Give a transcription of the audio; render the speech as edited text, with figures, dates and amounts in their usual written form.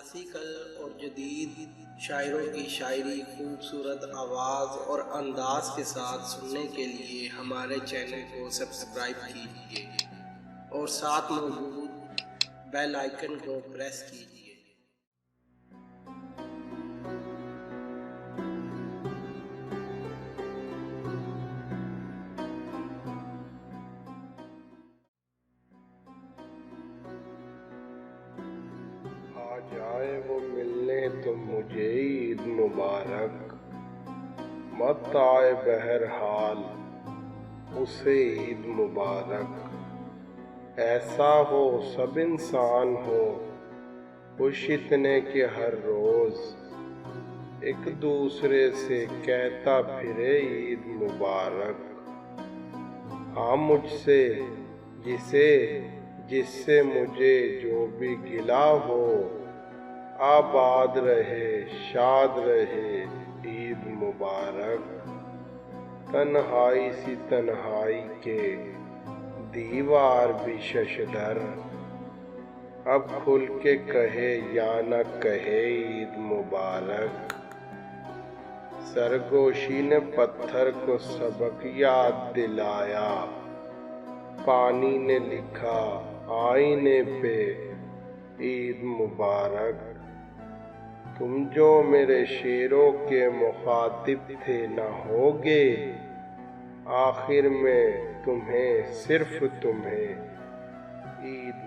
Classical और जदीद शायरों की शायरी खूबसूरत आवाज़ और अंदाज के साथ सुनने के लिए हमारे चैनल को सब्सक्राइब कीजिए और साथ मौजूद बेल आइकन को प्रेस कीजिए। आ जाए वो मिलने तो मुझे ईद मुबारक, मत आए बहरहाल उसे ईद मुबारक। ऐसा हो सब इंसान हो खुश इतने के हर रोज एक दूसरे से कहता फिरे ईद मुबारक। हाँ मुझसे जिससे मुझे जो भी गिला हो, आबाद रहे शाद रहे ईद मुबारक। तन्हाई सी तन्हाई के दीवार भी शशदर, अब खुल के कहे या न कहे ईद मुबारक। सरगोशी ने पत्थर को सबक याद दिलाया, पानी ने लिखा आईने पे ईद मुबारक। तुम जो मेरे शेरों के मुखातिब थे न होगे, आखिर में सिर्फ तुम्हें ईद